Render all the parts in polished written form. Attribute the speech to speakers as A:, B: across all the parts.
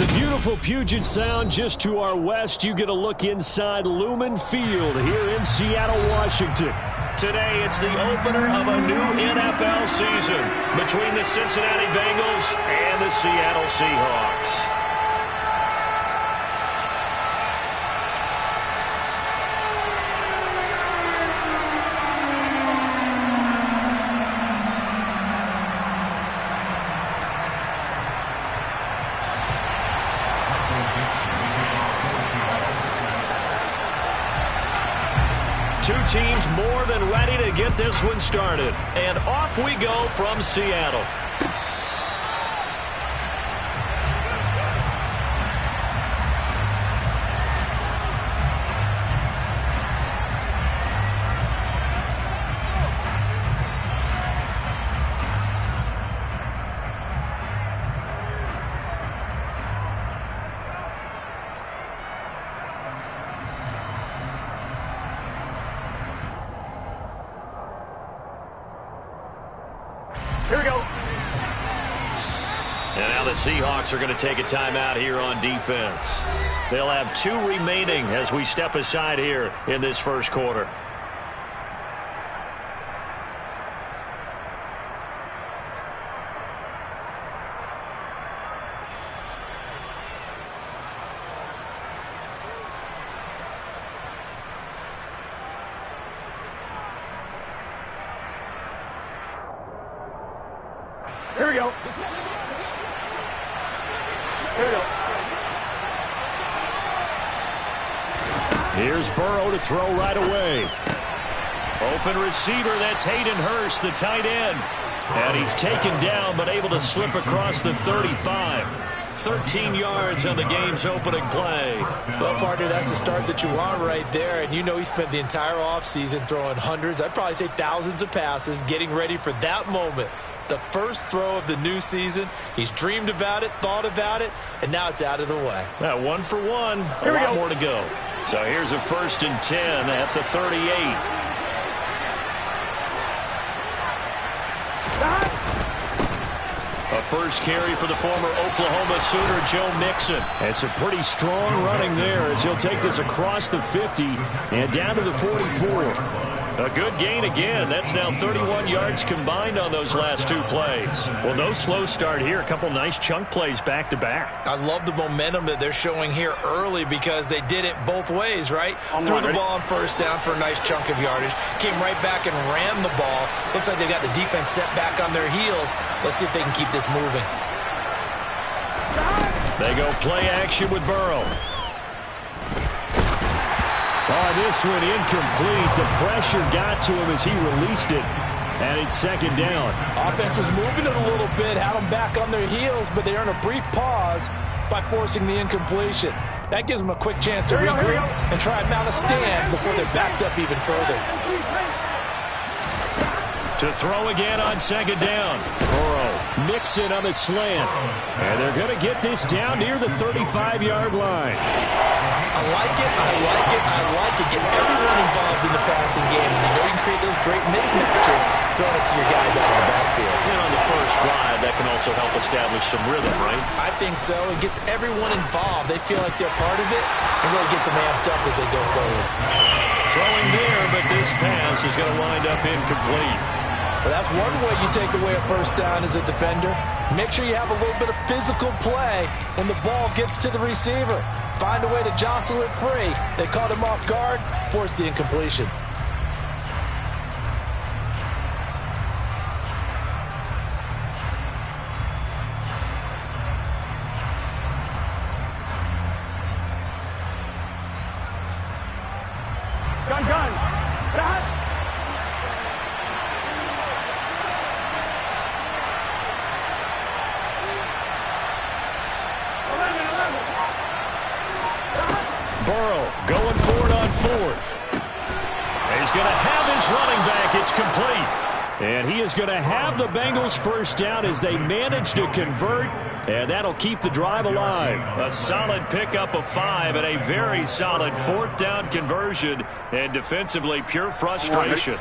A: the beautiful Puget Sound just to our west. You get a look inside Lumen Field here in Seattle, Washington.
B: Today, it's the opener of a new NFL season between the Cincinnati Bengals and the Seattle Seahawks. Two teams more than ready to get this one started. And off we go from Seattle.
A: Here we go.
B: And now the Seahawks are going to take a timeout here on defense. They'll have 2 remaining as we step aside here in this first quarter.
A: Here we go. Here we go. Here's Burrow to throw right away.
B: Open receiver, that's Hayden Hurst, the tight end. And he's taken down but able to slip across the 35. 13 yards on the game's opening play.
C: Well, partner, that's the start that you want right there. And you know he spent the entire offseason throwing hundreds, I'd probably say thousands of passes, getting ready for that moment. The first throw of the new season. He's dreamed about it, thought about it, and now it's out of the way.
B: 1 for 1. A lot more to go. So here's a 1st and 10 at the 38. A first carry for the former Oklahoma Sooner, Joe Mixon.
A: It's a pretty strong running there as he'll take this across the 50 and down to the 44.
B: A good gain again. That's now 31 yards combined on those last 2 plays. Well, no slow start here. A couple nice chunk plays back-to-back.
C: I love the momentum that they're showing here early because they did it both ways, right? Threw the ball on first down for a nice chunk of yardage. Came right back and ran the ball. Looks like they got the defense set back on their heels. Let's see if they can keep this moving.
B: They go play action with Burrow.
A: Oh, this one incomplete. The pressure got to him as he released it. And it's 2nd down.
D: Offense was moving it a little bit, had them back on their heels, but they earned a brief pause by forcing the incompletion. That gives them a quick chance to regroup and try and mount a stand before they're backed up even further.
B: To throw again on 2nd down.
A: Burrow, Mixon on the slant. And they're going to get this down near the 35-yard line.
C: I like it, I like it, I like it. Get everyone involved in the passing game. And you know you can create those great mismatches throwing it to your guys out of the backfield.
B: And on the first drive, that can also help establish some rhythm, right?
C: I think so. It gets everyone involved. They feel like they're part of it and really gets them amped up as they go forward.
B: Throwing there, but this pass is going to wind up incomplete.
D: Well, that's one way you take away a first down as a defender. Make sure you have a little bit of physical play when the ball gets to the receiver. Find a way to jostle it free. They caught him off guard, forced the incompletion.
A: Gun.
B: Burrow going for it on 4th. He's going to have his running back. It's complete.
A: And he is going to have the Bengals first down as they manage to convert. And that'll keep the drive alive.
B: A solid pickup of 5 and a very solid 4th down conversion. And defensively, pure frustration.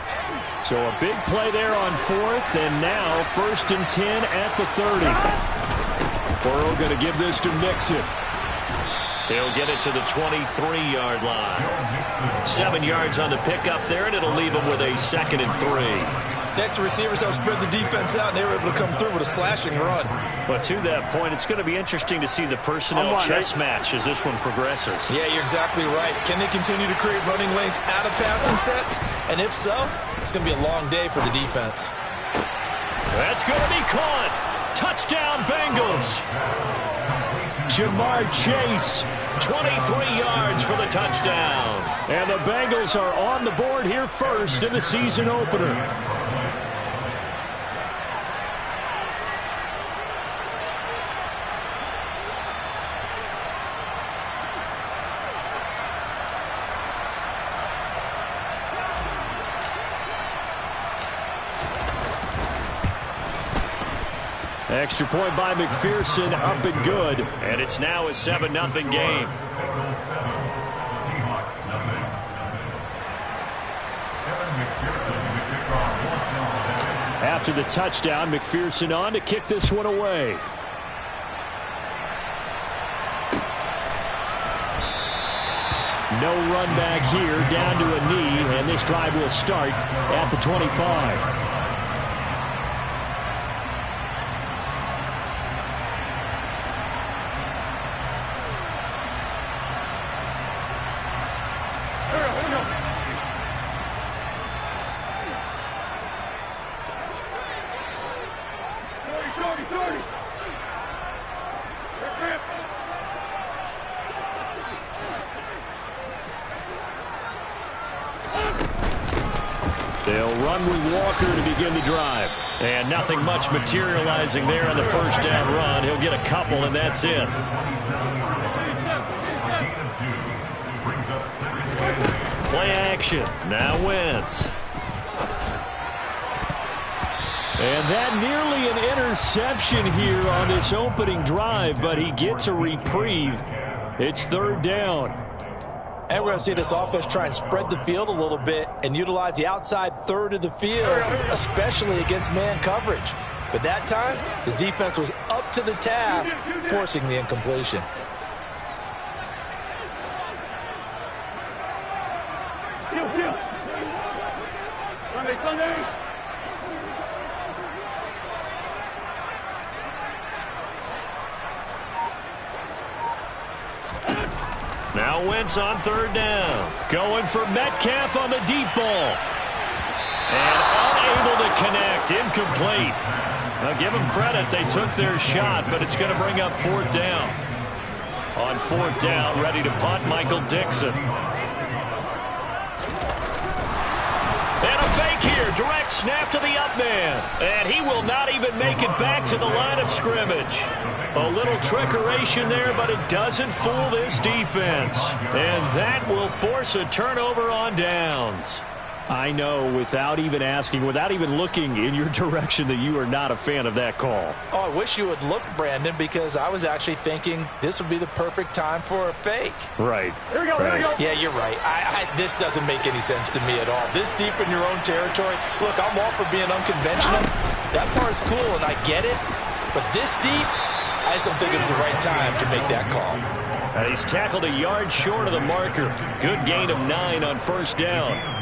A: So a big play there on 4th. And now 1st and 10 at the 30. Burrow going to give this to Mixon.
B: He'll get it to the 23-yard line. 7 yards on the pickup there, and it'll leave him with a 2nd and 3.
C: Next, the receivers help spread the defense out, and they were able to come through with a slashing run.
B: But to that point, it's going to be interesting to see the personnel chess match as this one progresses. Yeah,
C: you're exactly right. Can they continue to create running lanes out of passing sets? And if so, it's going to be a long day for the defense.
B: That's going to be caught. Touchdown, Bengals.
A: Jamar Chase.
B: 23 yards for the touchdown.
A: And the Bengals are on the board here first in the season opener. Extra point by McPherson, up and good.
B: And it's now a 7-0 game.
A: After the touchdown, McPherson on to kick this one away. No run back here, down to a knee, and this drive will start at the 25. They'll run with Walker to begin the drive.
B: And nothing much materializing there on the first down run. He'll get a couple, and that's it. Play action. Now Wentz.
A: And that nearly an interception here on this opening drive, but he gets a reprieve. It's 3rd down.
D: And we're going to see this offense try and spread the field a little bit and utilize the outside third of the field, especially against man coverage. But that time, the defense was up to the task, forcing the incompletion.
B: Now Wentz on 3rd down. Going for Metcalf on the deep ball. And unable to connect. Incomplete. Now give them credit. They took their shot, but it's going to bring up 4th down. On 4th down, ready to punt, Michael Dixon. And a fake here. Direct snap to the up man. And he will not even make it back to the line of scrimmage. A little trickeration there, but it doesn't fool this defense. And that will force a turnover on downs.
A: I know, without even asking, without even looking in your direction, that you are not a fan of that call.
D: Oh, I wish you would look, Brandon, because I was actually thinking this would be the perfect time for a fake.
A: Right.
D: Here we go, here we go. Yeah, you're right. This doesn't make any sense to me at all. This deep in your own territory. Look, I'm all for being unconventional. That part's cool, and I get it. But this deep, I just don't think it's the right time to make that call.
B: And he's tackled a yard short of the marker. Good gain of 9 on 1st down.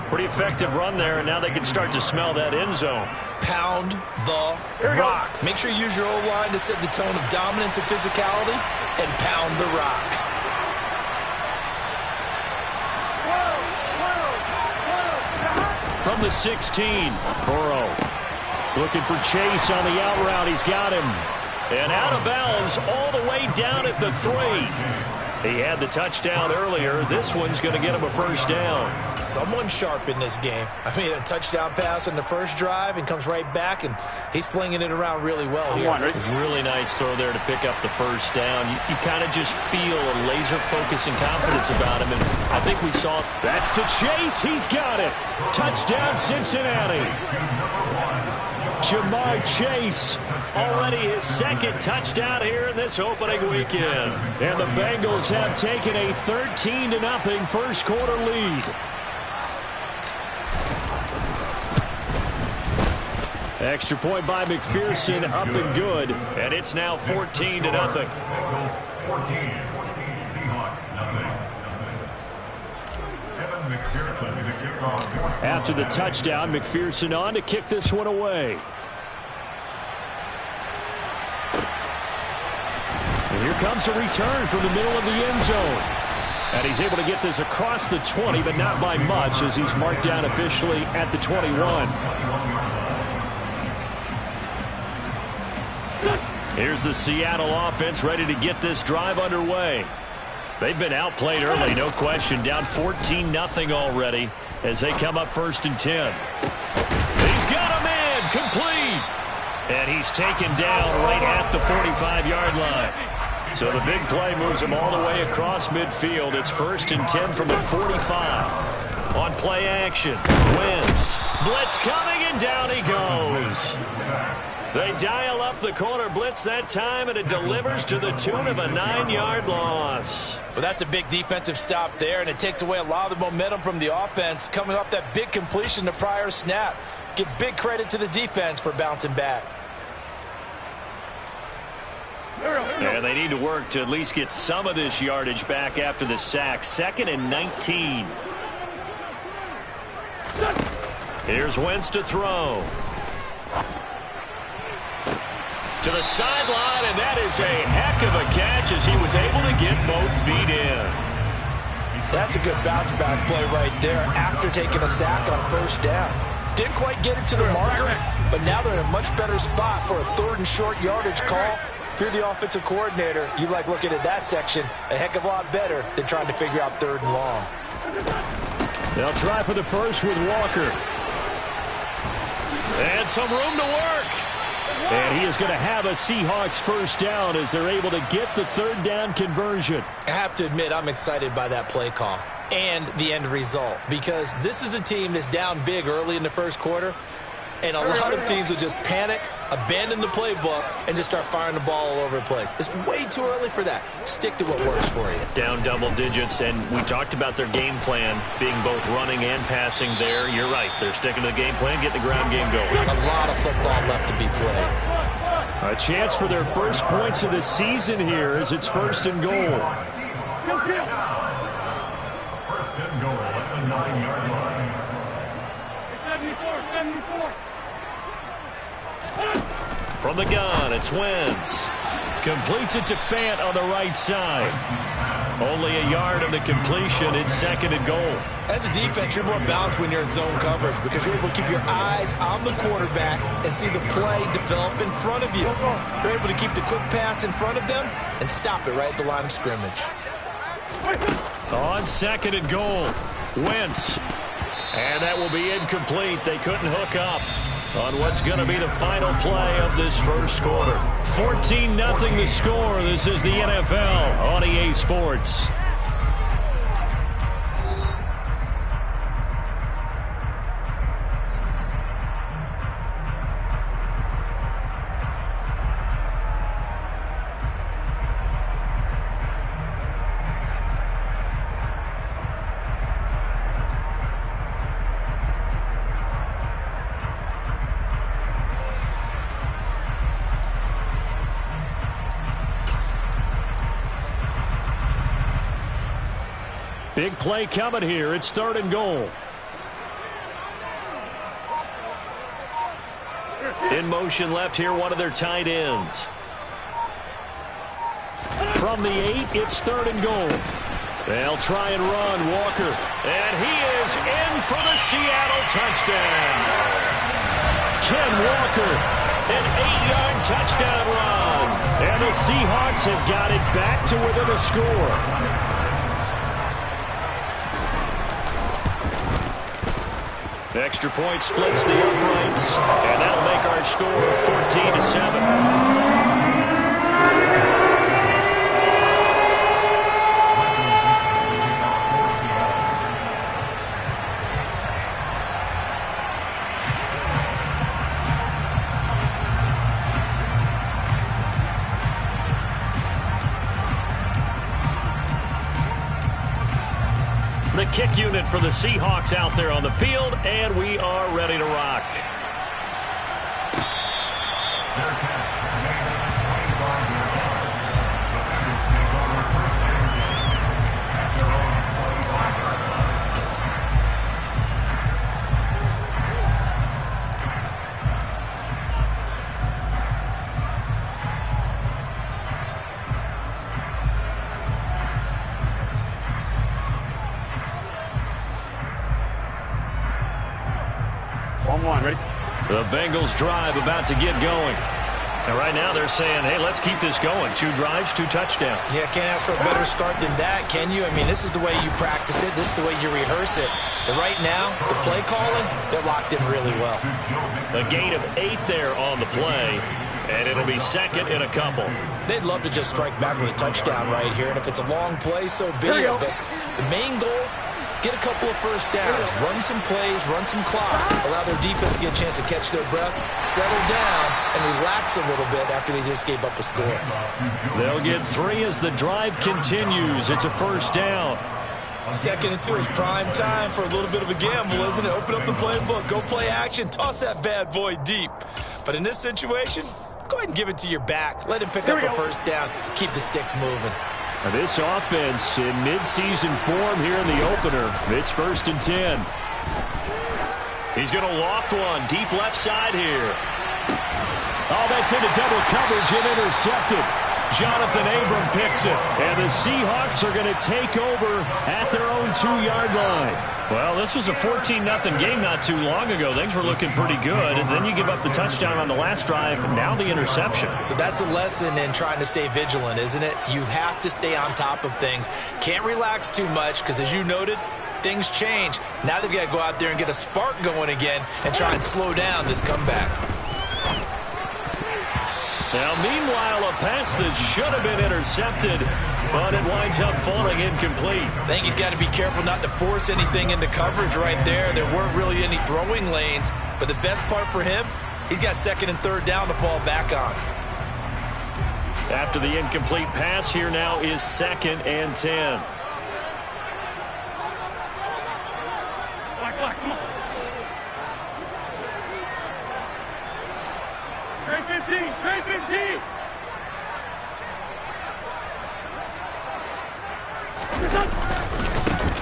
B: Pretty effective run there, and now they can start to smell that end zone.
C: Pound the rock. Make sure you use your O-line to set the tone of dominance and physicality, and pound the rock.
B: From the 16,
A: Burrow looking for Chase on the out route. He's got him.
B: And out of bounds all the way down at the 3. He had the touchdown earlier. This one's going to get him a 1st down.
C: Someone sharp in this game. I mean, a touchdown pass in the first drive and comes right back, and he's flinging it around really well here.
B: Really nice throw there to pick up the 1st down. You kind of just feel a laser focus and confidence about him, and I think we saw it.
A: That's to Chase. He's got it. Touchdown, Cincinnati. Jamar Chase.
B: Already his 2nd touchdown here in this opening weekend.
A: And the Bengals have taken a 13-0 first quarter lead. Extra point by McPherson, up and good.
B: And it's now 14-0.
A: After the touchdown, McPherson on to kick this one away. And here comes a return from the middle of the end zone. And he's able to get this across the 20, but not by much, as he's marked down officially at the 21. Here's the Seattle offense ready to get this drive underway. They've been outplayed early, no question. Down 14-0 already as they come up 1st and 10. He's got a man, complete. And he's taken down right at the 45-yard line. So the big play moves him all the way across midfield. It's 1st and 10 from the 45. On play action, Wentz. Blitz coming, and down he goes. They dial up the corner blitz that time, and it delivers to the tune of a 9-yard loss.
D: Well, that's a big defensive stop there, and it takes away a lot of the momentum from the offense coming off that big completion the prior snap. Give big credit to the defense for bouncing back.
B: And they need to work to at least get some of this yardage back after the sack. 2nd and 19. Here's Wentz to throw. To the sideline, and that is a heck of a catch as he was able to get both feet in.
D: That's a good bounce-back play right there after taking a sack on 1st down. Didn't quite get it to the marker, but now they're in a much better spot for a 3rd and short yardage call. If you're the offensive coordinator, you like looking at that section a heck of a lot better than trying to figure out 3rd and long.
A: They'll try for the first with Walker.
B: And some room to work.
A: And he is going to have a Seahawks 1st down as they're able to get the 3rd down conversion.
C: I have to admit, I'm excited by that play call and the end result, because this is a team that's down big early in the 1st quarter, and a lot of teams will just panic, abandon the playbook, and just start firing the ball all over the place. It's way too early for that. Stick to what works for you.
B: Down double digits, and we talked about their game plan being both running and passing there. You're right. They're sticking to the game plan, getting the ground game going.
C: A lot of football left to be played.
A: A chance for their first points of the season here as it's 1st and goal.
E: 1st and goal at the 9-yard line. 74.
B: From the gun, it's Wentz.
A: Completes it to Fant on the right side.
B: Only a yard of the completion. It's 2nd and goal.
C: As a defense, you're more balanced when you're in zone coverage because you're able to keep your eyes on the quarterback and see the play develop in front of you. You're able to keep the quick pass in front of them and stop it right at the line of scrimmage.
B: On 2nd and goal, Wentz. And that will be incomplete. They couldn't hook up on what's going to be the final play of this 1st quarter.
A: 14-0 the score. This is the NFL on EA Sports. Big play coming here. It's 3rd and goal.
B: In motion left here, one of their tight ends.
A: From the 8, it's 3rd and goal. They'll try and run. Walker.
B: And he is in for the Seattle touchdown.
A: Ken Walker.
B: An 8-yard touchdown run.
A: And the Seahawks have got it back to within a score.
B: Extra point splits the uprights, and that'll make our score 14-7. The kick unit for the Seahawks out there on the field, and we are ready to rock.
E: Their catch made at the 25-yard line. Defenders take over first and 10 at their own 25-yard line.
B: Ready? The Bengals drive about to get going. And right now they're saying, hey, let's keep this going. 2 drives, 2 touchdowns.
C: Yeah, can't ask for a better start than that, can you? I mean, this is the way you practice it. This is the way you rehearse it. But right now, the play calling, they're locked in really well.
B: A gain of 8 there on the play, and it'll be second in a couple.
C: They'd love to just strike back with a touchdown right here. And if it's a long play, so be it. But the main goal, get a couple of first downs, run some plays, run some clock, allow their defense to get a chance to catch their breath, settle down, and relax a little bit after they just gave up a score.
B: They'll get 3 as the drive continues. It's a first down.
C: 2nd and 2 is prime time for a little bit of a gamble, isn't it? Open up the playbook, go play action, toss that bad boy deep. But in this situation, go ahead and give it to your back. Let him pick up a first down, keep the sticks moving.
B: This offense in midseason form here in the opener. It's 1st and 10. He's going to loft one deep left side here. Oh, that's into double coverage and intercepted. Jonathan Abram picks it. And the Seahawks are going to take over at their own 2-yard line. Well, this was a 14-0 game not too long ago. Things were looking pretty good, and then you give up the touchdown on the last drive, and now the interception.
C: So that's a lesson in trying to stay vigilant, isn't it? You have to stay on top of things. Can't relax too much because, as you noted, things change. Now they've got to go out there and get a spark going again and try and slow down this comeback.
B: Now, meanwhile, a pass that should have been intercepted, but it winds up falling incomplete.
C: I think he's got to be careful not to force anything into coverage right there. There weren't really any throwing lanes, but the best part for him, he's got 2nd and 3rd down to fall back on.
B: After the incomplete pass, here now is 2nd and 10.
E: Black, come on. Trade 15, trade 15.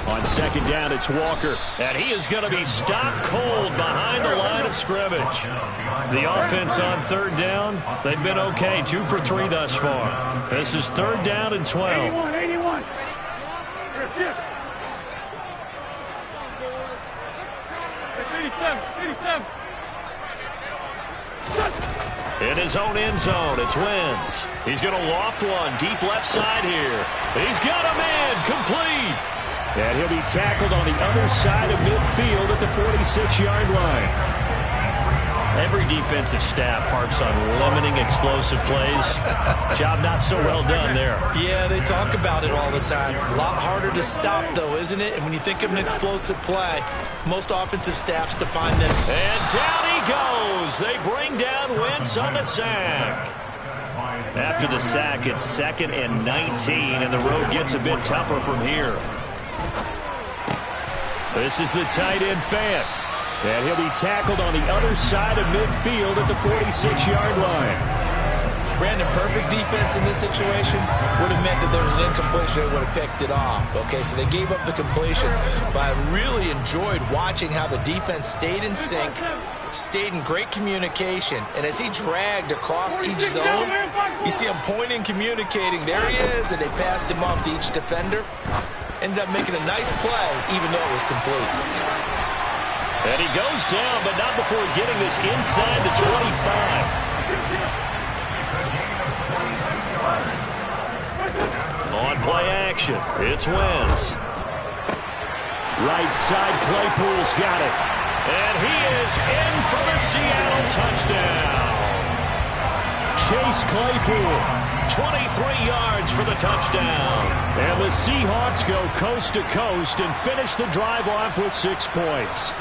B: On 2nd down, it's Walker, and he is going to be stopped cold behind the line of scrimmage. The offense on 3rd down, they've been okay, 2 for 3 thus far. This is 3rd down and 12.
E: 81.
B: In his own end zone, it's Wentz. He's going to loft one deep left side here. He's got a man complete. And he'll be tackled on the other side of midfield at the 46-yard line. Every defensive staff harps on limiting explosive plays. Job not so well done there.
C: Yeah, they talk about it all the time. A lot harder to stop, though, isn't it? And when you think of an explosive play, most offensive staffs define them.
B: And down he goes. They bring down Wentz on the sack. After the sack, it's 2nd and 19, and the road gets a bit tougher from here. This is the tight end Fant. And he'll be tackled on the other side of midfield at the 46-yard line.
C: Brandon, perfect defense in this situation would have meant that there was an incompletion. They would have picked it off. Okay, so they gave up the completion. But I really enjoyed watching how the defense stayed in sync, stayed in great communication. And as he dragged across each zone, you see him pointing, communicating. There he is, and they passed him off to each defender. Ended up making a nice play, even though it was complete.
B: And he goes down, but not before getting this inside the 25. On play action, it's Wentz. Right side, Claypool's got it. And he is in for the Seattle touchdown. Chase Claypool, 23 yards for the touchdown. And the Seahawks go coast to coast and finish the drive off with 6 points.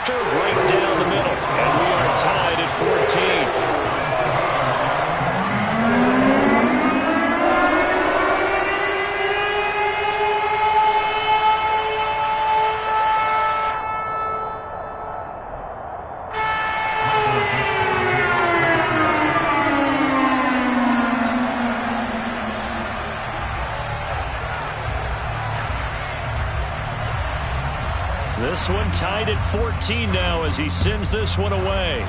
A: monster right down the middle. And we are tied at 14. This one tied at 14 now as he sends this one away.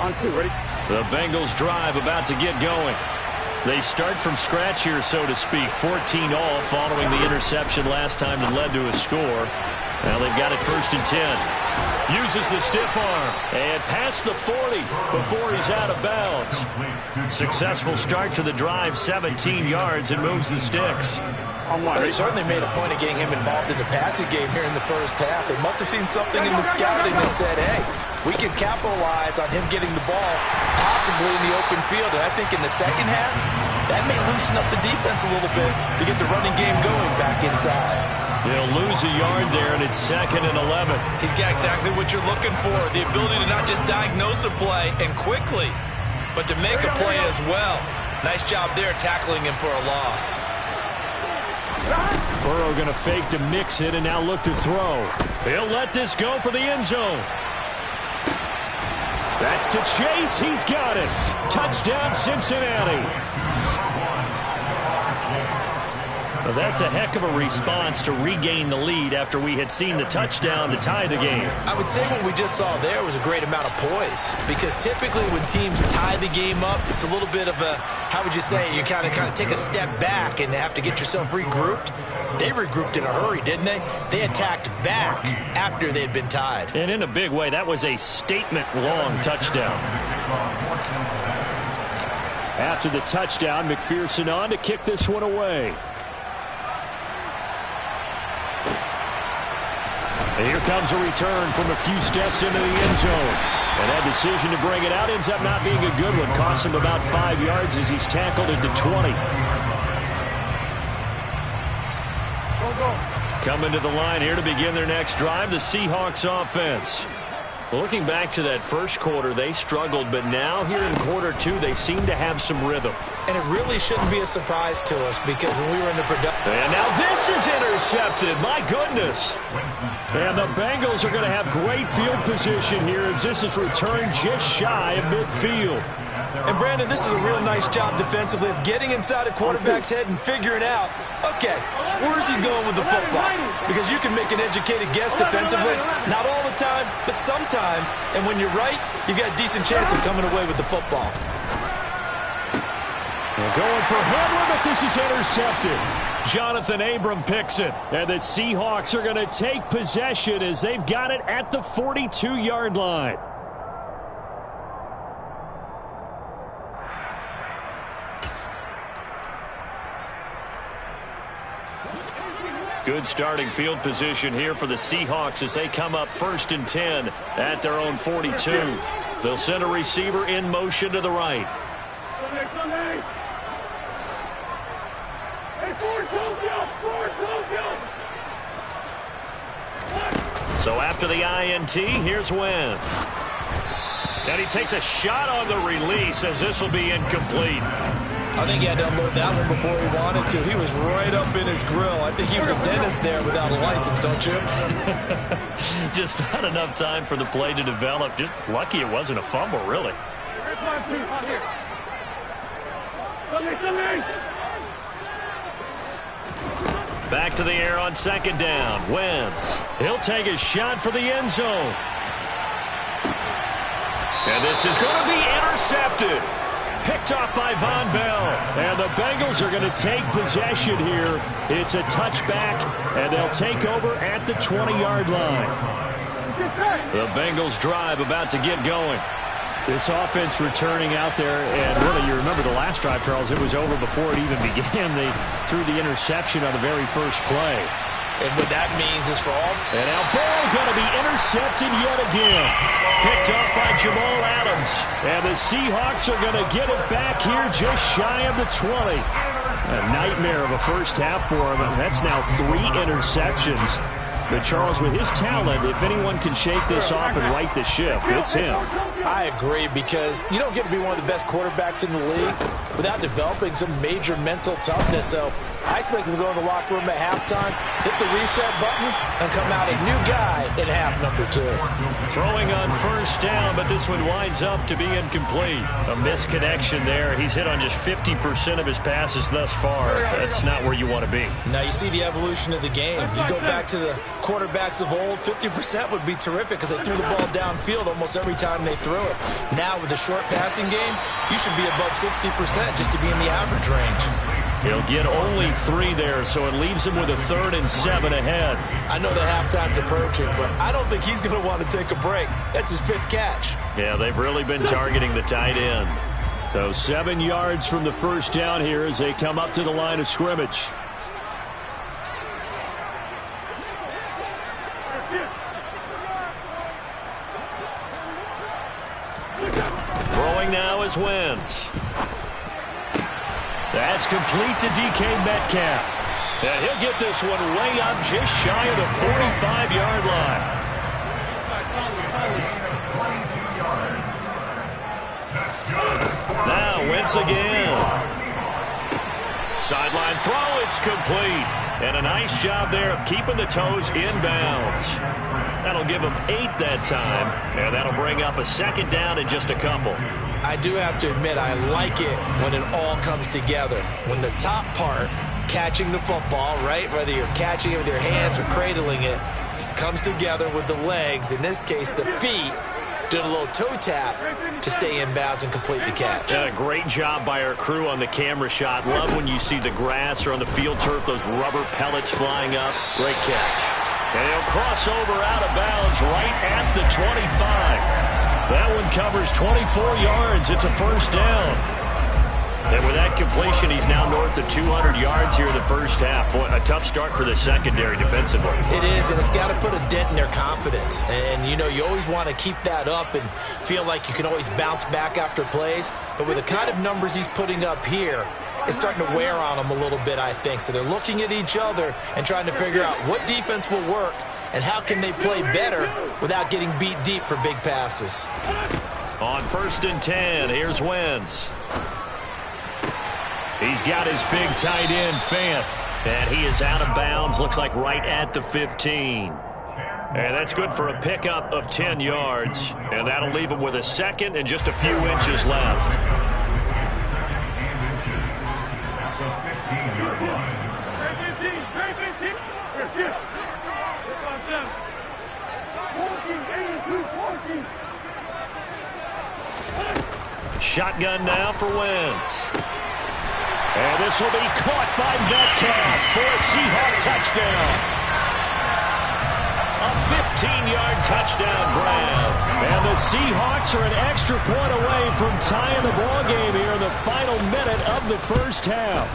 E: On 2, ready?
A: The Bengals drive about to get going. They start from scratch here, so to speak. 14 all following the interception last time that led to a score. Now they've got it 1st and 10. Uses the stiff arm and past the 40 before he's out of bounds. Successful start to the drive, 17 yards, and moves the sticks.
D: They certainly made a point of getting him involved in the passing game here in the first half. They must have seen something in the scouting that said, hey, we can capitalize on him getting the ball possibly in the open field. And I think in the second half, that may loosen up the defense a little bit to get the running game going back inside.
A: They'll lose a yard there, and it's 2nd and 11.
C: He's got exactly what you're looking for, the ability to not just diagnose a play and quickly, but to make a play as well. Nice job there tackling him for a loss.
A: Burrow going to fake to mix it and now look to throw. He'll let this go for the end zone. That's to Chase. He's got it. Touchdown, Cincinnati. Well, that's a heck of a response to regain the lead after we had seen the touchdown to tie the game.
C: I would say what we just saw there was a great amount of poise, because typically when teams tie the game up, it's a little bit of a, how would you say, you kind of take a step back and have to get yourself regrouped. They regrouped in a hurry, didn't they? They attacked back after they'd been tied.
A: And in a big way, that was a statement-long touchdown. After the touchdown, McPherson on to kick this one away. And here comes a return from a few steps into the end zone. And that decision to bring it out ends up not being a good one. Costs him about 5 yards as he's tackled into 20. Coming to the line here to begin their next drive, the Seahawks offense. Looking back to that first quarter, they struggled, but now here in quarter 2, they seem to have some rhythm.
C: And it really shouldn't be a surprise to us, because when we were in the production...
A: And now this is intercepted. My goodness. And the Bengals are going to have great field position here as this is returned just shy of midfield.
C: And, Brandon, this is a real nice job defensively of getting inside a quarterback's head and figuring out, okay, where's he going with the football? Because you can make an educated guess defensively. Not all the time, but sometimes. And when you're right, you've got a decent chance of coming away with the football.
A: They're going for Hamlin, but this is intercepted. Jonathan Abram picks it. And the Seahawks are going to take possession as they've got it at the 42-yard line. Good starting field position here for the Seahawks as they come up 1st and 10 at their own 42. They'll send a receiver in motion to the right. So after the INT, here's Wentz. And he takes a shot on the release as this will be incomplete.
C: I think he had to unload that one before he wanted to. He was right up in his grill. I think he was a dentist there without a license, don't you?
A: Just not enough time for the play to develop. Just lucky it wasn't a fumble, really. Back to the air on 2nd down. Wentz. He'll take a shot for the end zone. And this is going to be intercepted. Picked off by Von Bell. And the Bengals are going to take possession here. It's a touchback, and they'll take over at the 20-yard line. The Bengals drive about to get going. This offense returning out there, and really, you remember the last drive, Charles, it was over before it even began. They threw the interception on the very first play.
C: And what that means is for all...
A: And now ball going to be intercepted yet again. Picked up by Jamal Adams. And the Seahawks are going to get it back here just shy of the 20. A nightmare of a first half for him. That's now 3 interceptions. But Charles, with his talent, if anyone can shake this off and right the ship, it's him.
C: I agree, because you don't get to be one of the best quarterbacks in the league without developing some major mental toughness. So I expect him to go in the locker room at halftime, hit the reset button, and come out a new guy in half number 2.
A: Throwing on first down, but this one winds up to be incomplete. A misconnection there. He's hit on just 50% of his passes thus far. That's not where you want to be.
C: Now you see the evolution of the game. You go back to the quarterbacks of old, 50% would be terrific because they threw the ball downfield almost every time they threw it. Now with the short passing game, you should be above 60% just to be in the average range.
A: He'll get only 3 there, so it leaves him with a 3rd and 7 ahead.
C: I know that halftime's approaching, but I don't think he's going to want to take a break. That's his 5th catch.
A: Yeah, they've really been targeting the tight end. So 7 yards from the first down here as they come up to the line of scrimmage. Throwing now is Wentz. That's complete to DK Metcalf. And he'll get this one way up just shy of the 45-yard line. Now Wentz again. Sideline throw, it's complete. And a nice job there of keeping the toes inbounds. That'll give him 8 that time, and that'll bring up a 2nd down in just a couple.
C: I do have to admit, I like it when it all comes together. When the top part, catching the football, right, whether you're catching it with your hands or cradling it, comes together with the legs, in this case the feet, doing a little toe tap to stay in bounds and complete the catch.
A: Yeah, great job by our crew on the camera shot. Love when you see the grass or on the field turf, those rubber pellets flying up. Great catch. And he'll cross over out of bounds right at the 25. That one covers 24 yards. It's a 1st down. And with that completion, he's now north of 200 yards here in the first half. Boy, a tough start for the secondary defensively.
C: It is, and it's got to put a dent in their confidence. And, you know, you always want to keep that up and feel like you can always bounce back after plays. But with the kind of numbers he's putting up here, it's starting to wear on them a little bit, I think. So they're looking at each other and trying to figure out what defense will work and how can they play better without getting beat deep for big passes.
A: On 1st and 10, here's Wentz. He's got his big tight end, Fant, and he is out of bounds, looks like right at the 15. And that's good for a pickup of 10 yards, and that'll leave him with a 2nd and just a few inches left. Shotgun now for Wentz. And this will be caught by Metcalf for a Seahawk touchdown. A 15-yard touchdown grab. And the Seahawks are an extra point away from tying the ball game here in the final minute of the first half.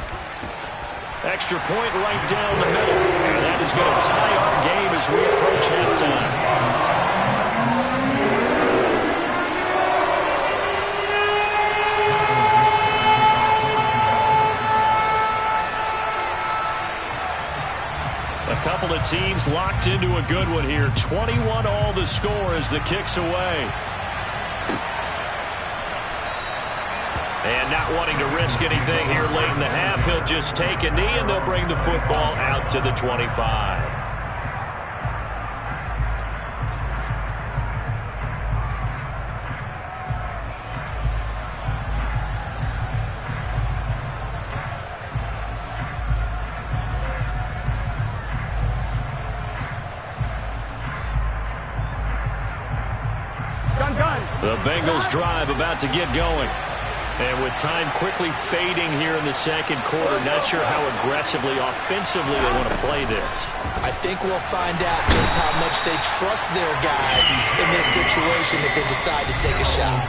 A: Extra point right down the middle. And that is going to tie our game as we approach halftime. A couple of teams locked into a good one here. 21 all the score as the kick's away. And not wanting to risk anything here late in the half, he'll just take a knee and they'll bring the football out to the 25. The Bengals drive about to get going. And with time quickly fading here in the second quarter, not sure how aggressively, offensively they want to play this.
C: I think we'll find out just how much they trust their guys in this situation if they decide to take a shot.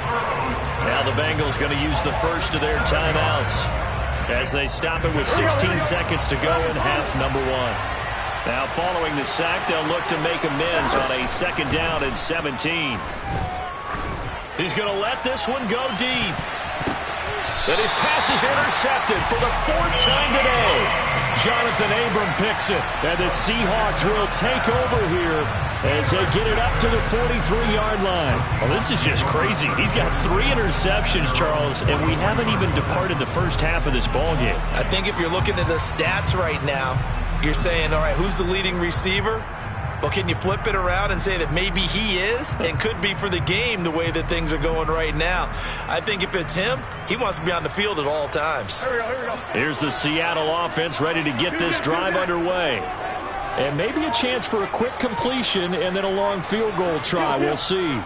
A: Now the Bengals going to use the first of their timeouts as they stop it with 16 seconds to go in half number one. Now following the sack, they'll look to make amends on a second down and 17. He's going to let this one go deep. And his pass is intercepted for the fourth time today. Jonathan Abram picks it. And the Seahawks will take over here as they get it up to the 43-yard line. Well, this is just crazy. He's got 3 interceptions, Charles, and we haven't even departed the first half of this ballgame.
C: I think if you're looking at the stats right now, you're saying, all right, who's the leading receiver? Well, can you flip it around and say that maybe he is and could be for the game the way that things are going right now? I think if it's him, he wants to be on the field at all times.
E: Here we go.
A: Here's the Seattle offense ready to get this drive underway. And maybe a chance for a quick completion and then a long field goal try. We'll see.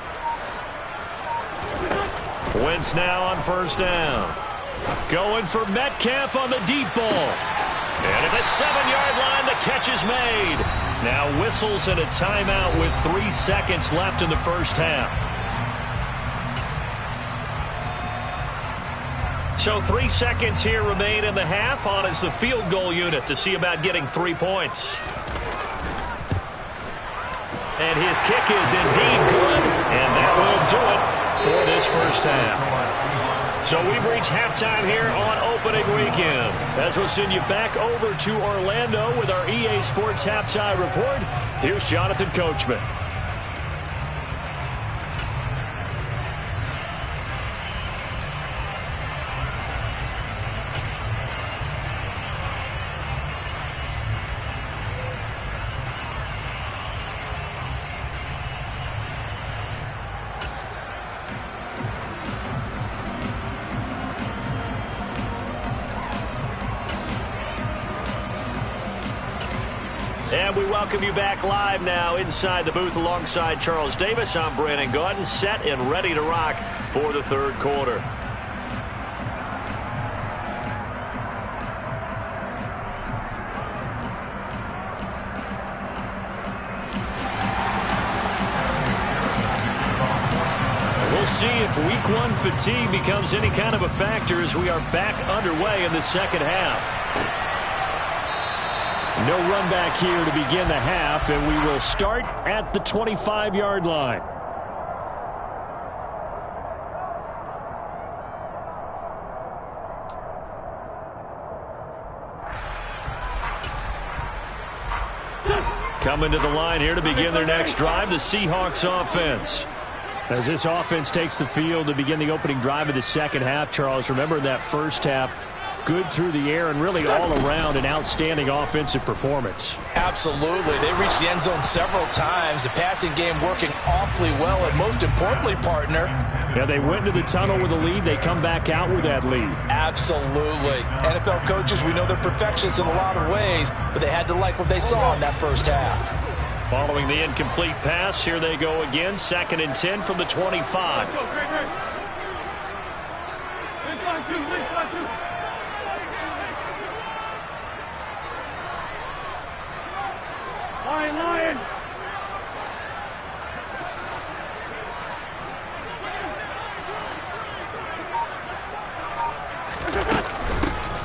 A: Wentz now on first down. Going for Metcalf on the deep ball. And at the 7-yard line, the catch is made. Now whistles and a timeout with 3 seconds left in the first half. So 3 seconds here remain in the half. On is the field goal unit to see about getting 3 points. And his kick is indeed good. And that will do it for this first half. So we've reached halftime here on opening weekend. As we'll send you back over to Orlando with our EA Sports Halftime Report, here's Jonathan Coachman. And we welcome you back live now inside the booth alongside Charles Davis. I'm Brandon Gaudin, set and ready to rock for the third quarter. We'll see if week one fatigue becomes any kind of a factor as we are back underway in the second half. No run back here to begin the half, and we will start at the 25-yard line. Coming to the line here to begin their next drive, the Seahawks offense. As this offense takes the field to begin the opening drive of the second half, Charles, remember that first half, good through the air and really all around an outstanding offensive performance.
D: Absolutely. They reached the end zone several times. The passing game working awfully well, and most importantly, partner.
A: Yeah, they went into the tunnel with a lead. They come back out with that lead.
D: Absolutely. NFL coaches, we know they're perfectionists in a lot of ways, but they had to like what they saw in that first half.
A: Following the incomplete pass, here they go again. 2nd and 10 from the 25.
E: Lion.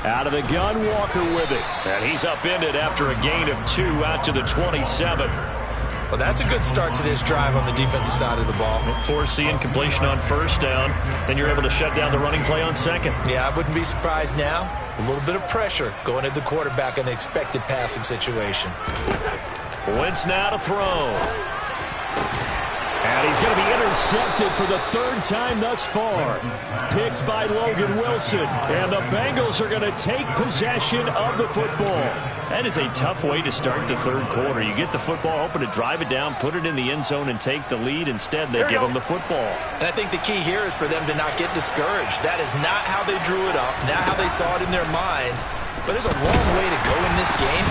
A: Out of the gun, Walker with it. And he's upended after a gain of 2 out to the 27.
C: Well, that's a good start to this drive on the defensive side of the ball.
A: Force the incompletion on first down. Then you're able to shut down the running play on second.
C: Yeah, I wouldn't be surprised now. A little bit of pressure going at the quarterback in an expected passing situation.
A: Wentz now to throw. And he's going to be intercepted for the 3rd time thus far. Picked by Logan Wilson. And the Bengals are going to take possession of the football. That is a tough way to start the third quarter. You get the football open to drive it down, put it in the end zone, and take the lead. Instead, they give them the football.
C: And I think the key here is for them to not get discouraged. That is not how they drew it up, not how they saw it in their minds. But there's a long way to go in this game.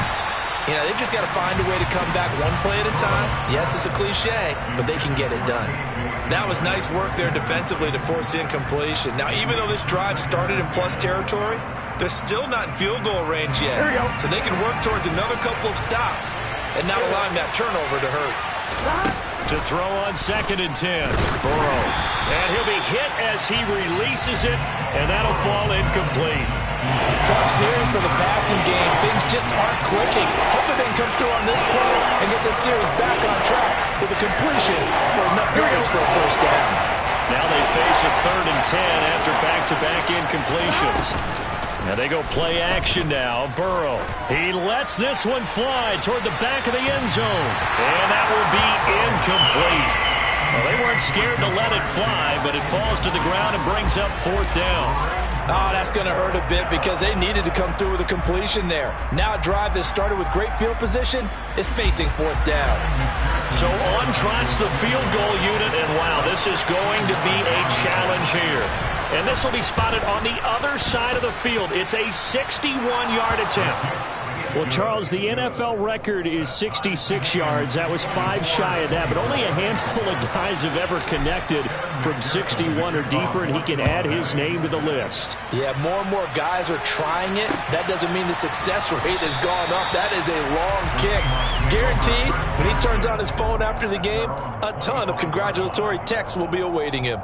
C: You know, they've just got to find a way to come back one play at a time. Yes, it's a cliche, but they can get it done. That was nice work there defensively to force the incompletion. Now, even though this drive started in plus territory, they're still not in field goal range yet. So they can work towards another couple of stops and not allowing that turnover to hurt.
A: To throw on 2nd and 10. Burrow. And he'll be hit as he releases it, and that'll fall incomplete.
D: Tough series for the passing game. Things just aren't clicking. Hoping they can come through on this play and get this series back on track with a completion for enough yards for a first down.
A: Now they face a 3rd and 10 after back-to-back incompletions. And they go play action now. Burrow. He lets this one fly toward the back of the end zone. And that will be incomplete. Well, they weren't scared to let it fly, but it falls to the ground and brings up 4th down.
D: Oh, that's going to hurt a bit because they needed to come through with a completion there. Now a drive that started with great field position is facing 4th down.
A: So on trots the field goal unit, and wow, this is going to be a challenge here. And this will be spotted on the other side of the field. It's a 61-yard attempt.
B: Well, Charles, the NFL record is 66 yards. That was 5 shy of that, but only a handful of guys have ever connected from 61 or deeper, and he can add his name to the list.
D: Yeah, more and more guys are trying it. That doesn't mean the success rate has gone up. That is a long kick. Guaranteed, when he turns on his phone after the game, a ton of congratulatory texts will be awaiting him.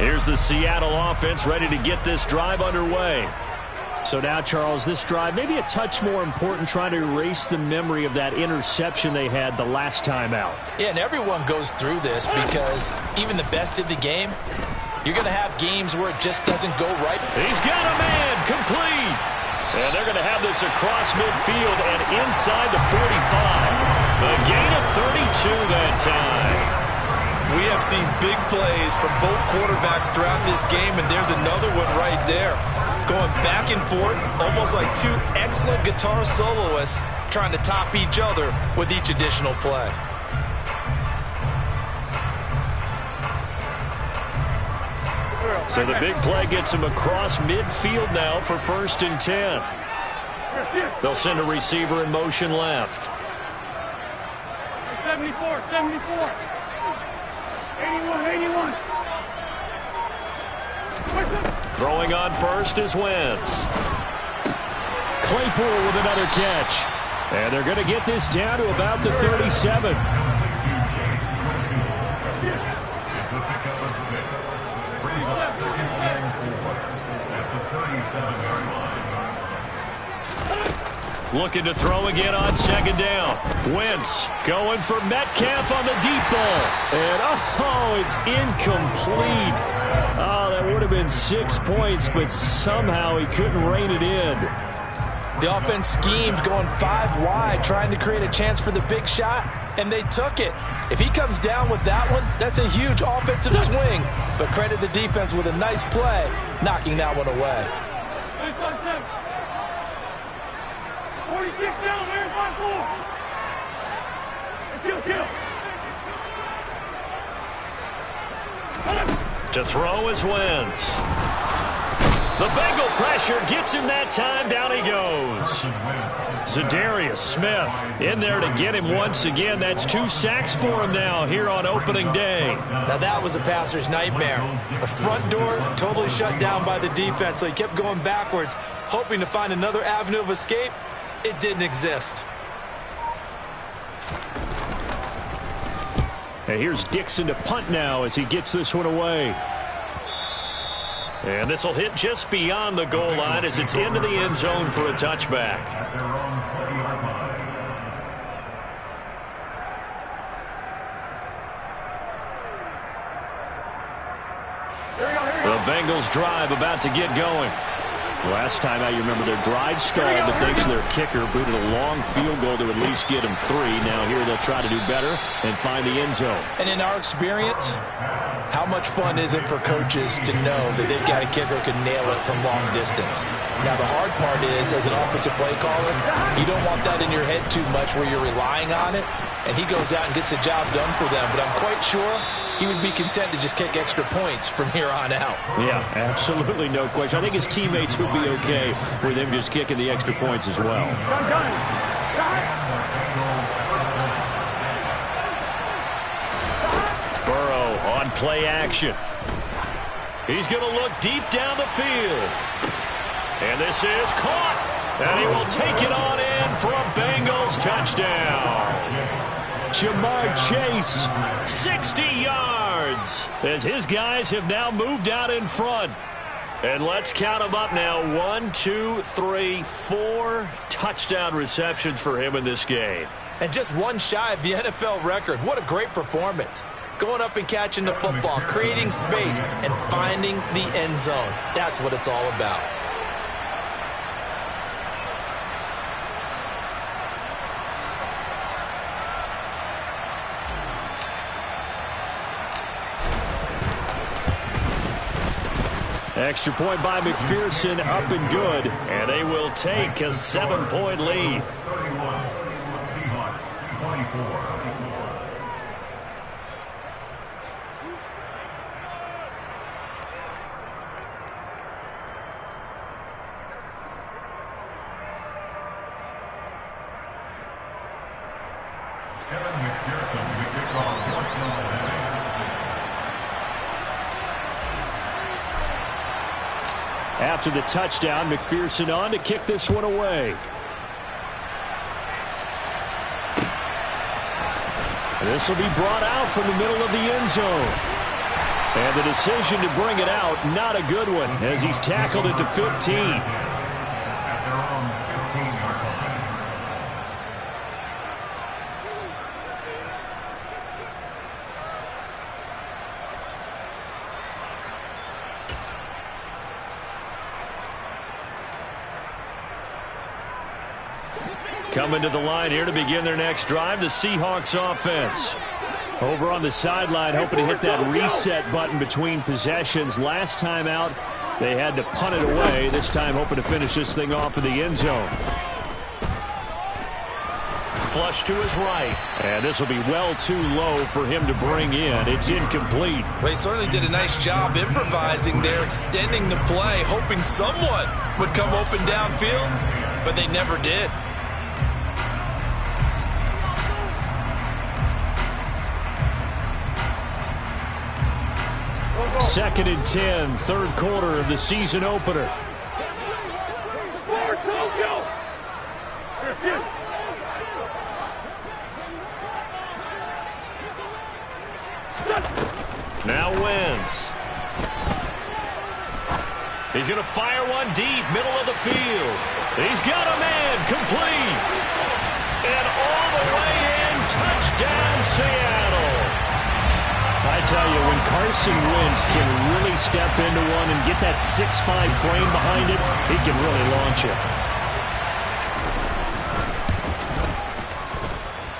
A: Here's the Seattle offense ready to get this drive underway.
B: So now, Charles, this drive maybe a touch more important, trying to erase the memory of that interception they had the last time out.
D: Yeah, and everyone goes through this because even the best in the game, you're going to have games where it just doesn't go right.
A: He's got a man, complete. And they're going to have this across midfield and inside the 45. A gain of 32 that time.
C: We have seen big plays from both quarterbacks throughout this game, and there's another one right there. Going back and forth, almost like two excellent guitar soloists trying to top each other with each additional play.
A: So the big play gets him across midfield now for 1st and 10. They'll send a receiver in motion left.
E: 74, 74. 81.
A: Throwing on first is Wentz.
B: Claypool with another catch. And they're going to get this down to about the 37.
A: Looking to throw again on 2nd down. Wentz going for Metcalf on the deep ball.
B: And, oh, it's incomplete. Oh, that would have been 6 points, but somehow he couldn't rein it in.
D: The offense schemed going 5 wide, trying to create a chance for the big shot, and they took it. If he comes down with that one, that's a huge offensive swing. But credit the defense with a nice play, knocking that one away.
E: 46 down, there's my 4. Kill.
A: To throw is Wentz. The Bengal pressure gets him that time. Down he goes. Zadarius Smith in there to get him once again. That's 2 sacks for him now here on opening day.
C: Now that was a passer's nightmare. The front door totally shut down by the defense, so he kept going backwards, hoping to find another avenue of escape. It didn't exist.
B: And here's Dixon to punt now as he gets this one away.
A: And this will hit just beyond the goal line as it's into the end zone for a touchback. The Bengals drive about to get going. Last time out, you remember their drive stalled, but thanks to their kicker, booted a long field goal to at least get them 3. Now here they'll try to do better and find the end zone.
D: And in our experience, how much fun is it for coaches to know that they've got a kicker who can nail it from long distance? Now, the hard part is, as an offensive play caller, you don't want that in your head too much where you're relying on it, and he goes out and gets the job done for them. But I'm quite sure he would be content to just kick extra points from here on out.
A: Yeah, absolutely no question. I think his teammates would be okay with him just kicking the extra points as well.
B: Burrow on play action. He's going to look deep down the field. And this is caught. And he will take it on in for a Bengals touchdown.
A: Jamar Chase.
B: 60 yards as his guys have now moved out in front. And let's count them up now. 1, 2, 3, 4 touchdown receptions for him in this game.
C: And just one shy of the NFL record. What a great performance. Going up and catching the football, creating space, and finding the end zone. That's what it's all about.
A: Extra point by McPherson, up and good.
B: And they will take a 7-point lead.
E: 31, Seahawks 24. Kevin McPherson, the kickoff, force number 9.
A: After the touchdown, McPherson on to kick this one away. This will be brought out from the middle of the end zone. And the decision to bring it out, not a good one, as he's tackled at the 15.
E: At their own 15-yard line.
B: Coming to the line here to begin their next drive, the Seahawks offense.
A: Over on the sideline, hoping to hit that reset button between possessions. Last time out, they had to punt it away. This time, hoping to finish this thing off in the end zone.
B: Flush to his right.
A: And this will be well too low for him to bring in. It's incomplete.
C: Well, he certainly did a nice job improvising there, extending the play, hoping someone would come open downfield, but they never did.
A: Second and 10, third quarter of the season opener.
B: Now wins. He's going to fire one deep, middle of the field. He's got a man, complete. And all the way in, touchdown Seattle.
A: I tell you, when Carson Wentz can really step into one and get that 6'5" frame behind it, he can really launch it.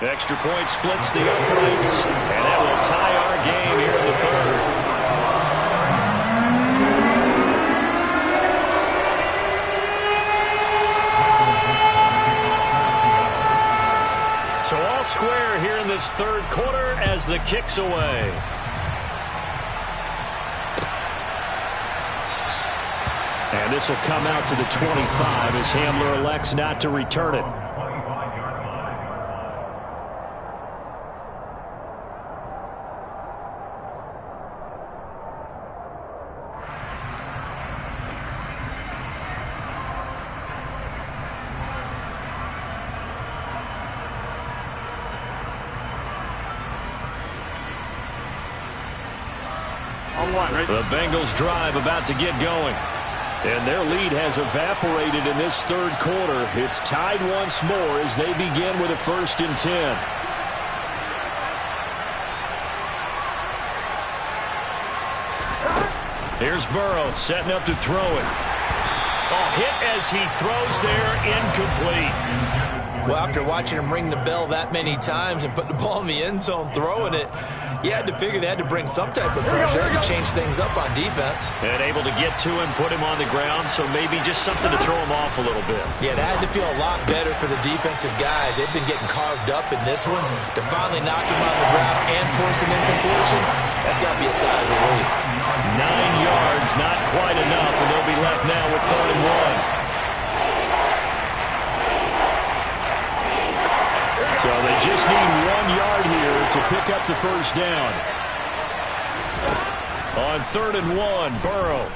B: Extra point splits the uprights, and that will tie our game here in the third. So all square here in this third quarter as the kick's away.
A: And this will come out to the 25 as Hamler elects not to return it.
B: The Bengals drive about to get going. And their lead has evaporated in this third quarter. It's tied once more as they begin with a 1st and 10. Here's Burrow setting up to throw it.
A: Oh, hit as he throws there, incomplete.
C: Well, after watching him ring the bell that many times and put the ball in the end zone throwing it, you had to figure they had to bring some type of pressure to change things up on defense.
A: And able to get to him, put him on the ground, so maybe just something to throw him off a little bit.
C: Yeah, that had to feel a lot better for the defensive guys. They've been getting carved up in this one. To finally knock him on the ground and force an incompletion, that's got to be a sigh of relief.
A: 9 yards, not quite enough, and they'll be left now with 3rd and 1. So they just need 1 yard here to pick up the first down. On 3rd and 1, Burrow.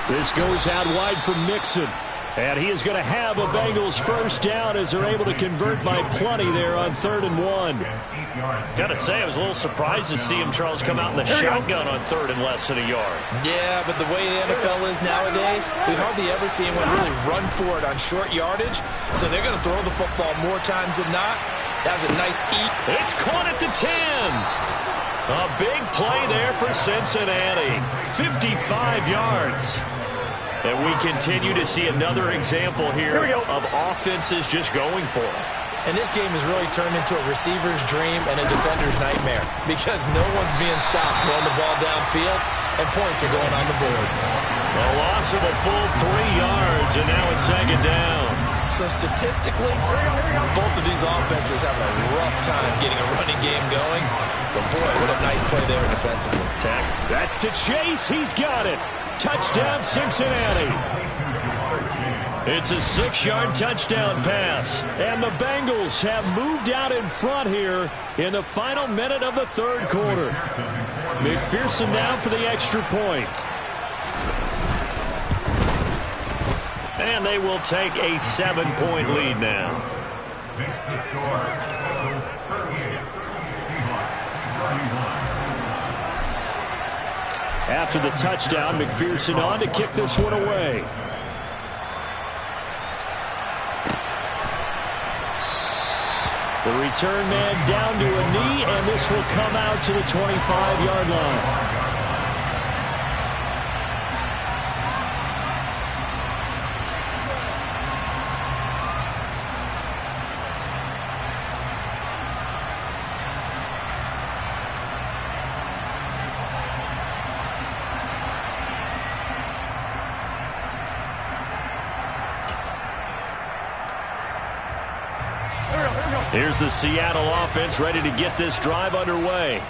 A: This goes out wide for Mixon. And he is going to have a Bengals first down as they're able to convert by plenty there on 3rd and 1. Got to say, I was a little surprised to see him, Charles, come out in the shotgun on 3rd and less than a yard.
C: Yeah, but the way the NFL is nowadays, we hardly ever see anyone really run for it on short yardage. So they're going to throw the football more times than not. That was a nice eat.
A: It's caught at the 10. A big play there for Cincinnati. 55 yards. And we continue to see another example here of offenses just going for it.
C: And this game has really turned into a receiver's dream and a defender's nightmare because no one's being stopped throwing the ball downfield, and points are going on the board.
A: A loss of a full 3 yards, and now it's 2nd down.
C: So statistically, both of these offenses have a rough time getting a running game going. But boy, what a nice play there defensively.
A: That's to Chase. He's got it. Touchdown, Cincinnati. It's a 6-yard touchdown pass. And the Bengals have moved out in front here in the final minute of the 3rd quarter. McPherson now for the extra point. And they will take a 7-point lead now.
E: Makes the score. Bengals 38, Seahawks 31.
A: After the touchdown, McPherson on to kick this one away. The return man down to a knee, and this will come out to the 25-yard line. Here's the Seattle offense ready to get this drive underway.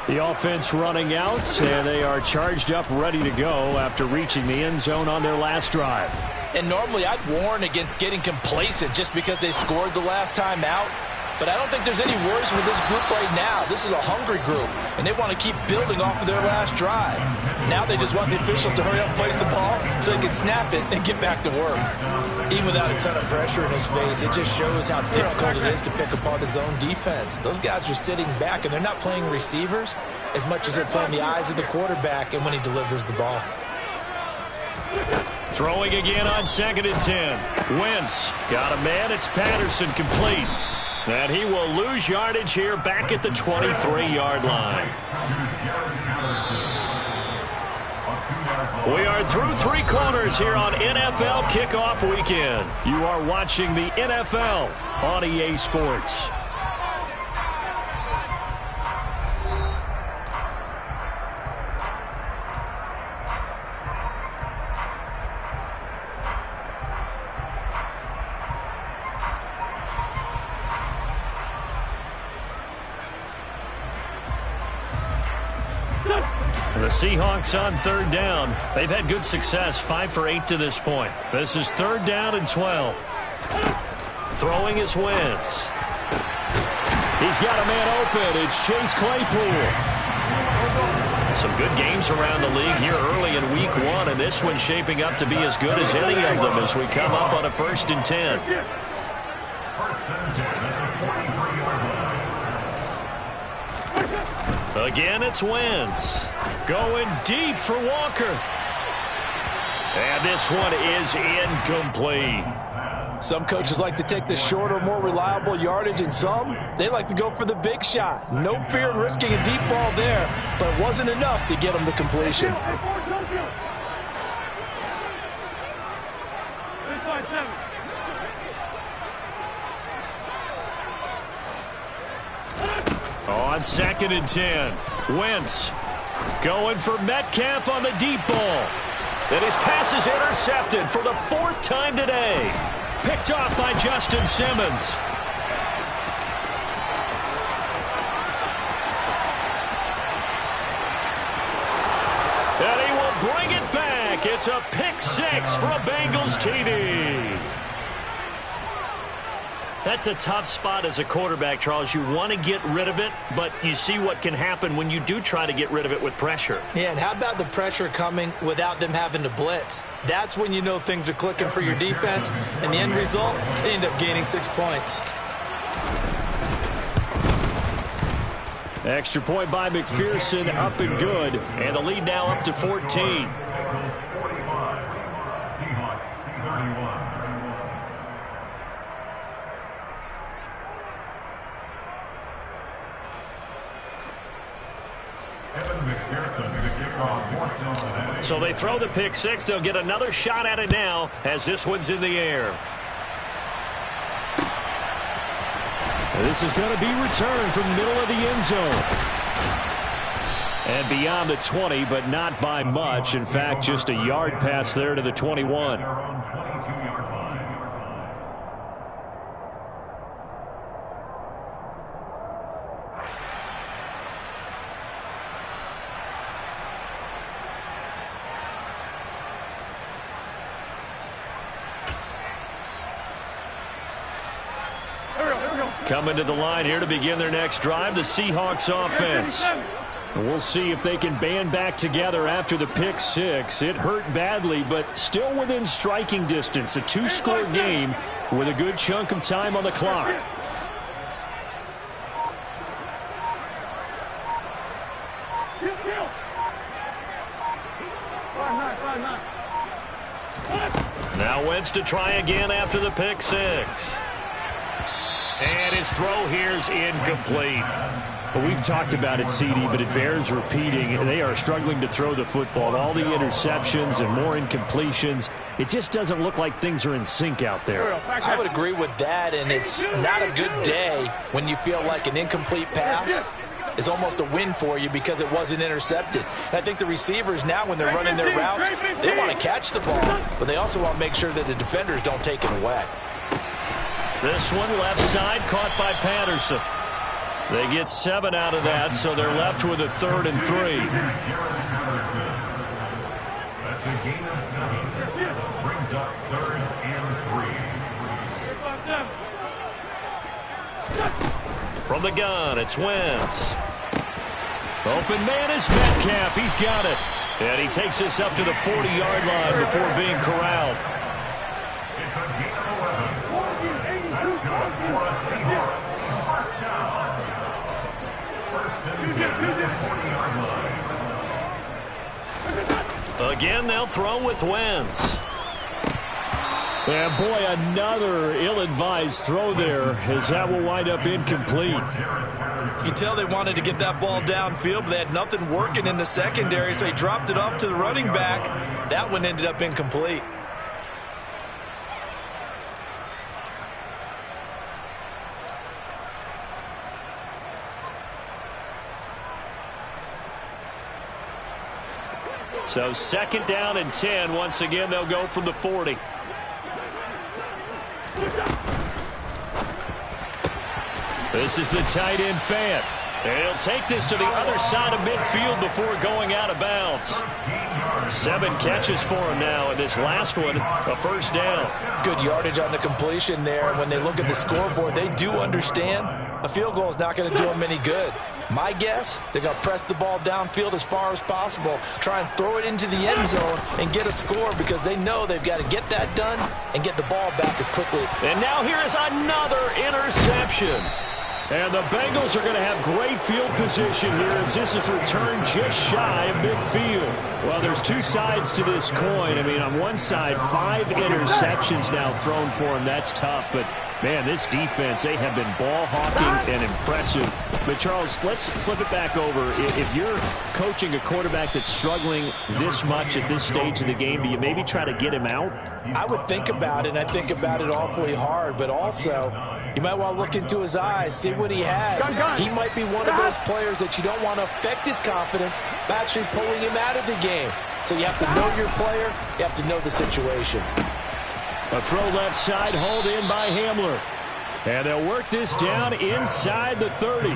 A: The offense running out, and they are charged up, ready to go after reaching the end zone on their last drive.
D: And normally I'd warn against getting complacent just because they scored the last time out. But I don't think there's any worries with this group right now. This is a hungry group, and they want to keep building off of their last drive. Now they just want the officials to hurry up and place the ball so they can snap it and get back to work.
C: Even without a ton of pressure in his face, it just shows how difficult it is to pick apart his own defense. Those guys are sitting back, and they're not playing receivers as much as they're playing the eyes of the quarterback and when he delivers the ball.
A: Throwing again on 2nd and 10. Wentz got a man. It's Patterson, complete. And he will lose yardage here back at the 23-yard line. We are through 3 quarters here on NFL Kickoff Weekend. You are watching the NFL on EA Sports. The Seahawks on 3rd down. They've had good success, 5 for 8 to this point. This is 3rd down and 12. Throwing is Wentz. He's got a man open. It's Chase Claypool. Some good games around the league here early in week 1, and this one's shaping up to be as good as any of them as we come up on a 1st and 10. Again, it's Wentz. Going deep for Walker. And this one is incomplete.
D: Some coaches like to take the shorter, more reliable yardage, and some, they like to go for the big shot. No fear in risking a deep ball there, but it wasn't enough to get them the completion.
A: On 2nd and 10, Wentz going for Metcalf on the deep ball. And his pass is intercepted for the 4th time today. Picked off by Justin Simmons. And he will bring it back. It's a pick 6 for a Bengals TD. That's a tough spot as a quarterback, Charles. You want to get rid of it, but you see what can happen when you do try to get rid of it with pressure.
C: Yeah, and how about the pressure coming without them having to blitz? That's when you know things are clicking for your defense, and the end result, they end up gaining 6 points.
A: Extra point by McPherson, up and good, and the lead now up to 14.
E: Bengals 45, Seahawks 31.
A: So they throw the pick 6. They'll get another shot at it now as this one's in the air. This is going to be returned from the middle of the end zone. And beyond the 20, but not by much. In fact, just a yard pass there to the 21. Coming to the line here to begin their next drive, the Seahawks offense. And we'll see if they can band back together after the pick 6. It hurt badly, but still within striking distance. A 2-score game with a good chunk of time on the clock. Now Wentz to try again after the pick 6. And his throw here's incomplete. Well, we've talked about it, CD, but it bears repeating. They are struggling to throw the football. All the interceptions and more incompletions. It just doesn't look like things are in sync out there.
C: I would agree with that, and it's not a good day when you feel like an incomplete pass is almost a win for you because it wasn't intercepted. And I think the receivers now, when they're running their routes, they want to catch the ball, but they also want to make sure that the defenders don't take it away.
A: This one left side caught by Patterson. They get 7 out of that, so they're left with a 3rd and 3.
E: That's a gain of 7. Brings up 3rd and 3.
A: From the gun, it's Wentz. Open man is Metcalf. He's got it. And he takes this up to the 40-yard line before being corralled.
E: It's a gain of 11. That's good for a Seahawks. First down. First and 10 at the 40-yard line.
A: Again, they'll throw with Wentz. And boy, another ill-advised throw there, as that will wind up incomplete.
C: You can tell they wanted to get that ball downfield, but they had nothing working in the secondary, so he dropped it off to the running back. That one ended up incomplete.
A: So 2nd down and 10. Once again, they'll go from the 40. This is the tight end Fant. And he'll take this to the other side of midfield before going out of bounds. 7 catches for him now, and this last one, a first down.
C: Good yardage on the completion there. When they look at the scoreboard, they do understand a field goal is not going to do them any good. My guess, they're going to press the ball downfield as far as possible, try and throw it into the end zone and get a score because they know they've got to get that done and get the ball back as quickly.
A: And now here is another interception. And the Bengals are going to have great field position here as this is returned just shy of midfield. Well, there's 2 sides to this coin. I mean, on one side, 5 interceptions now thrown for him. That's tough. But, man, this defense, they have been ball hawking and impressive. But, Charles, let's flip it back over. If you're coaching a quarterback that's struggling this much at this stage of the game, do you maybe try to get him out?
C: I would think about it, and I think about it awfully hard. But also,
D: You might want to look into his eyes, see what he has. He might be one of those players that you don't want to affect his confidence by actually pulling him out of the game. So you have to know your player. You have to know the situation.
A: A throw left side, hauled in by Hamler. And they'll work this down inside the 30.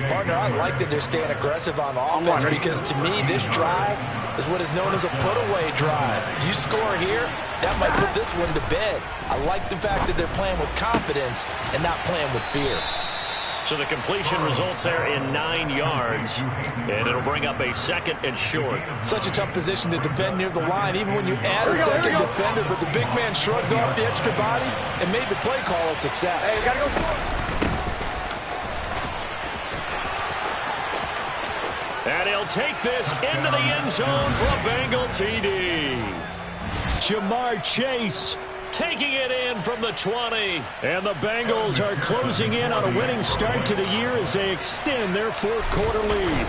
D: Partner, I like that they're staying aggressive on offense because to me, this drive is what is known as a put-away drive. You score here, that might put this one to bed. I like the fact that they're playing with confidence and not playing with fear.
A: So the completion results there in 9 yards, and it'll bring up a second and short.
D: Such a tough position to defend near the line, even when you add a second defender, but the big man shrugged off the extra body and made the play call a success.
E: Hey, gotta go.
A: And he'll take this into the end zone for a Bengal TD. Jamar Chase taking it in from the 20. And the Bengals are closing in on a winning start to the year as they extend their fourth-quarter lead.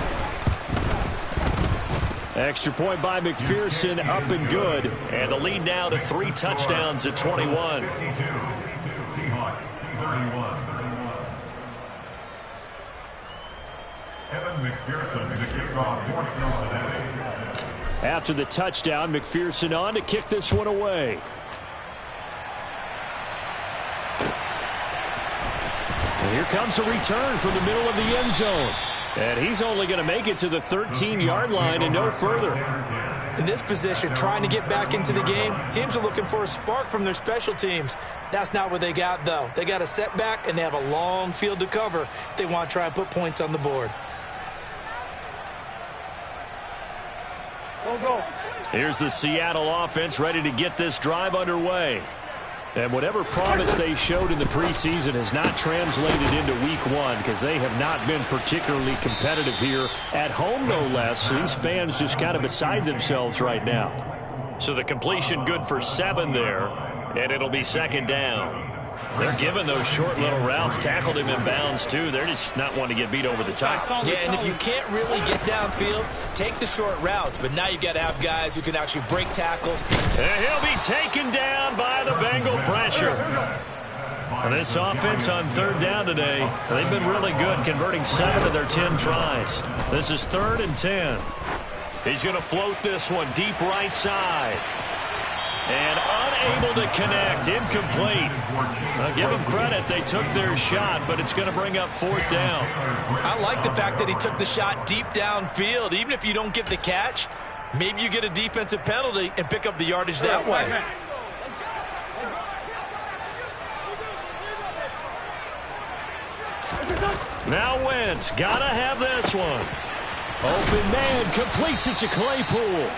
A: Extra point by McPherson, up and good. And the lead now to 3 touchdowns at 21.
E: Seahawks 31. Evan McPherson to kick off for Cincinnati.
A: After the touchdown, McPherson on to kick this one away. And here comes a return from the middle of the end zone. And he's only going to make it to the 13-yard line and no further.
C: In this position, trying to get back into the game, teams are looking for a spark from their special teams. That's not what they got, though. They got a setback, and they have a long field to cover if they want to try and put points on the board.
A: Here's the Seattle offense ready to get this drive underway. And whatever promise they showed in the preseason has not translated into week 1 because they have not been particularly competitive here at home, no less. These fans just kind of beside themselves right now. So the completion good for 7 there, and it'll be second down. They're giving those short little routes, tackled him in bounds too. They're just not wanting to get beat over the top.
C: Yeah, and if you can't really get downfield, take the short routes. But now you've got to have guys who can actually break tackles.
A: And he'll be taken down by the Bengal pressure. And this offense on third down today, they've been really good, converting 7 of their 10 tries. This is 3rd and 10. He's going to float this one deep right side. And unable to connect, incomplete. I'll give them credit, they took their shot, but it's going to bring up 4th down.
C: I like the fact that he took the shot deep downfield. Even if you don't get the catch, maybe you get a defensive penalty and pick up the yardage that way.
A: Now Wentz, gotta have this one. Open man, completes it to Claypool.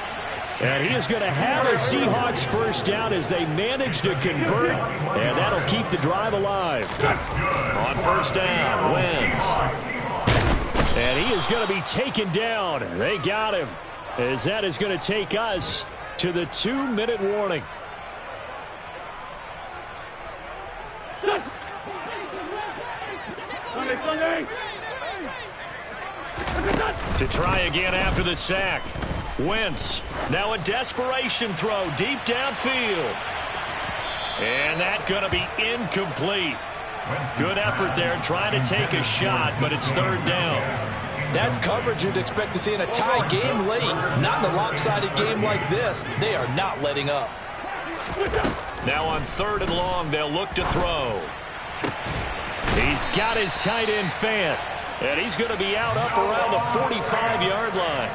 A: And he is going to have a Seahawks first down as they manage to convert, and that'll keep the drive alive. On first down, Wentz. And he is going to be taken down. They got him, as that is going to take us to the 2-minute warning. To try again after the sack. Wentz, now a desperation throw deep downfield. And that going to be incomplete. Good effort there trying to take a shot, but it's 3rd down.
D: That's coverage you'd expect to see in a tie game late. Not in a lopsided game like this. They are not letting up.
A: Now on 3rd and long, they'll look to throw. He's got his tight end Fant, and he's going to be out up around the 45-yard line.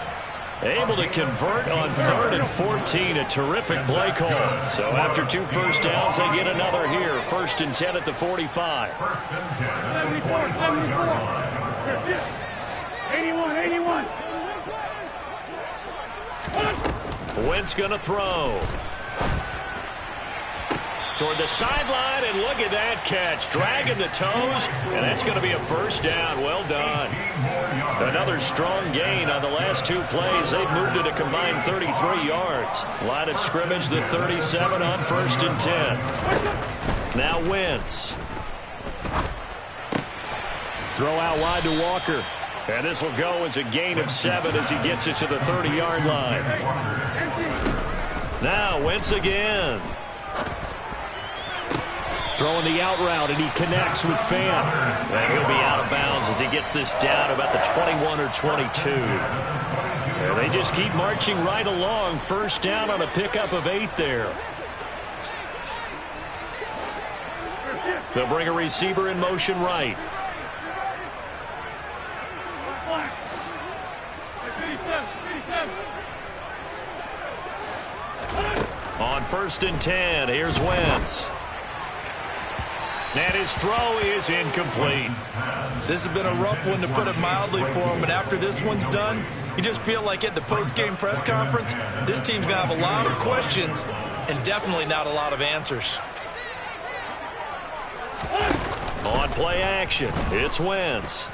A: Able to convert on 3rd and 14, a terrific play call. So after 2 first downs, they get another here. 1st and 10 at the 45.
E: 81.
A: Wentz going to throw. Toward the sideline, and look at that catch. Dragging the toes, and that's going to be a first down. Well done. Another strong gain on the last 2 plays. They've moved it a combined 33 yards. Line of scrimmage, the 37 on 1st and 10. Now Wentz. Throw out wide to Walker. And this will go as a gain of 7 as he gets it to the 30-yard line. Now Wentz again. Throwing the out route, and he connects with Fan. And he'll be out of bounds as he gets this down about the 21 or 22. And they just keep marching right along. First down on a pickup of 8 there. They'll bring a receiver in motion right. On 1st and 10, here's Wentz. And his throw is incomplete.
C: This has been a rough one, to put it mildly, for him. And after this one's done, you just feel like at the post-game press conference, this team's going to have a lot of questions and definitely not a lot of answers.
A: On play action, it's Wentz.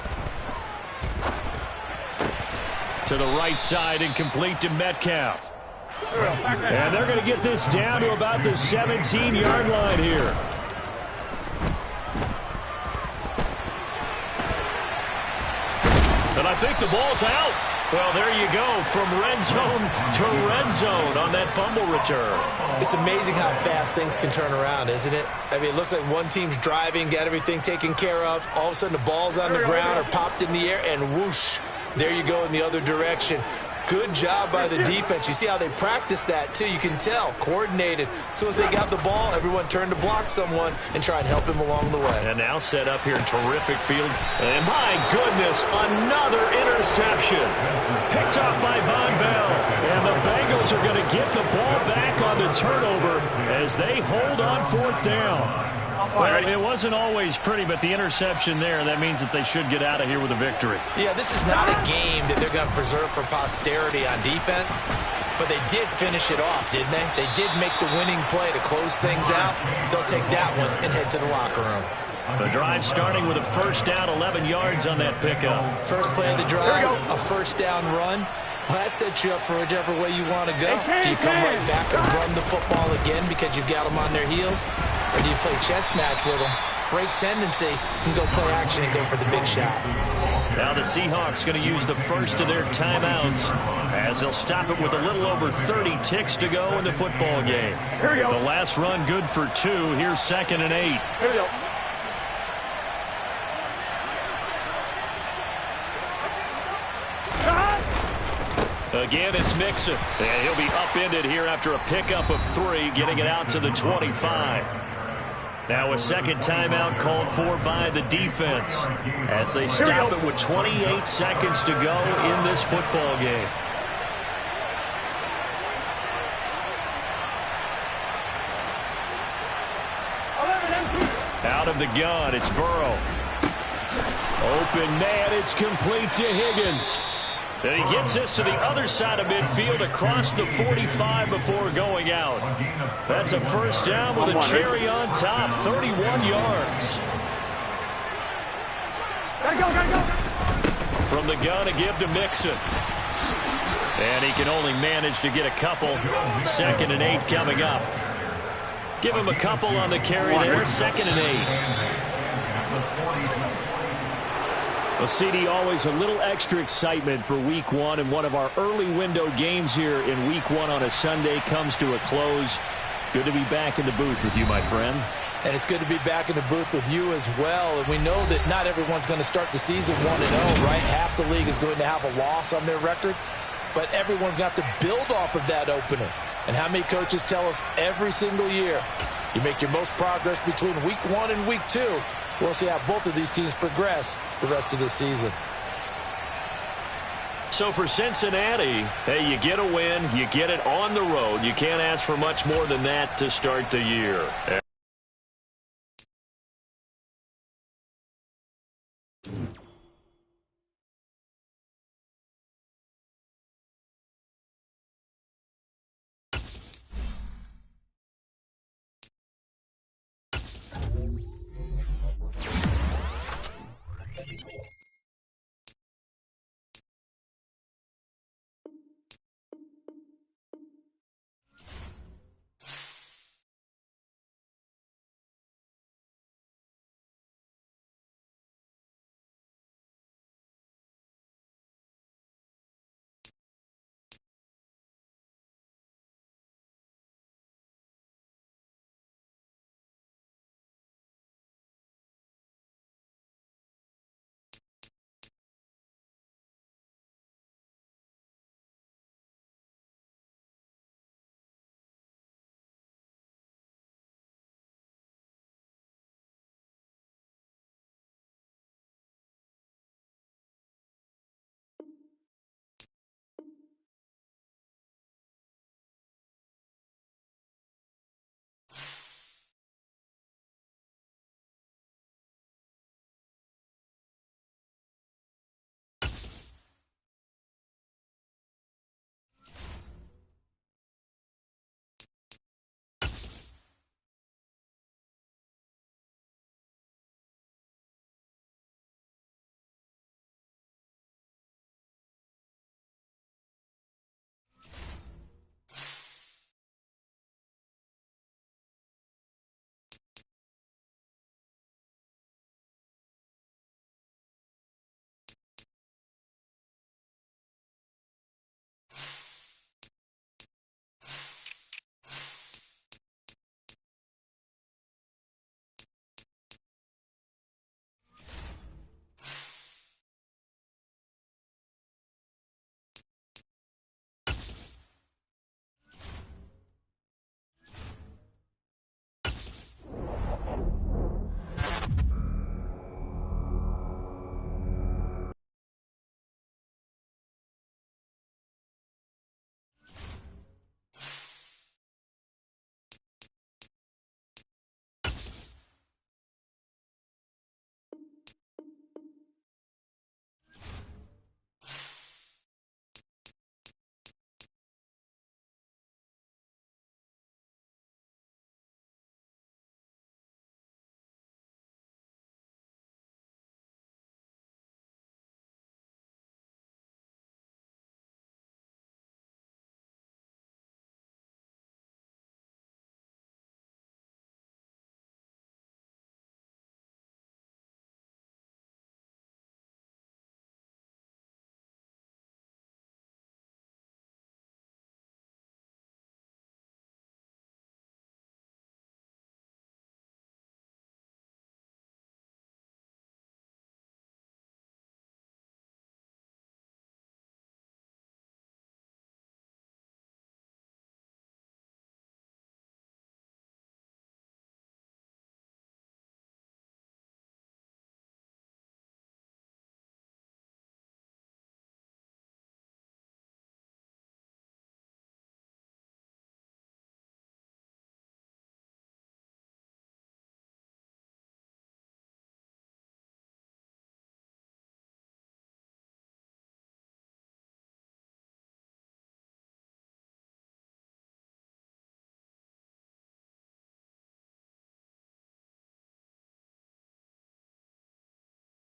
A: To the right side and complete to Metcalf. And they're going to get this down to about the 17-yard line here. And I think the ball's out. Well, there you go, from red zone to red zone on that fumble return.
C: It's amazing how fast things can turn around, isn't it? I mean, it looks like one team's driving, got everything taken care of. All of a sudden, the ball's on the ground or popped in the air, and whoosh, there you go in the other direction. Good job by the defense. You see how they practice that, too. You can tell. Coordinated. As soon as they got the ball, everyone turned to block someone and try and help him along the way.
A: And now set up here, terrific field. And my goodness, another interception. Picked off by Von Bell. And the Bengals are going to get the ball back on the turnover as they hold on 4th down. Well, it wasn't always pretty, but the interception there, that means that they should get out of here with a victory.
C: Yeah, this is not a game that they're going to preserve for posterity on defense, but they did finish it off, didn't they? They did make the winning play to close things out. They'll take that one and head to the locker room.
A: The drive starting with a first down, 11 yards on that pickup.
C: First play of the drive, a first down run. Well, that sets you up for whichever way you want to go. Do you come right back and run the football again because you've got them on their heels? Or do you play chess match with them, break tendency, and go play action and go for the big shot?
A: Now the Seahawks going to use the first of their timeouts as they'll stop it with a little over 30 ticks to go in the football game. The last run good for 2. Here's 2nd and 8.
E: Here we go.
A: Again, it's Mixon. And he'll be upended here after a pickup of 3, getting it out to the 25. Now a second timeout called for by the defense as they stop it with 28 seconds to go in this football game. Out of the gun, it's Burrow. Open man, it's complete to Higgins. And he gets this to the other side of midfield across the 45 before going out. That's a first down with a cherry on top, 31 yards.
E: Gotta go.
A: From the gun, a give to Mixon. And he can only manage to get a couple. 2nd and 8 coming up. Give him a couple on the carry there, 2nd and 8. Well, CD, always a little extra excitement for Week 1, and one of our early window games here in Week 1 on a Sunday comes to a close. Good to be back in the booth with you, my friend.
C: And it's good to be back in the booth with you as well. And we know that not everyone's going to start the season 1-0, right? Half the league is going to have a loss on their record, but everyone's got to build off of that opener. And how many coaches tell us every single year, you make your most progress between Week 1 and Week 2. We'll see how both of these teams progress the rest of this season.
A: So for Cincinnati, hey, you get a win, you get it on the road. You can't ask for much more than that to start the year.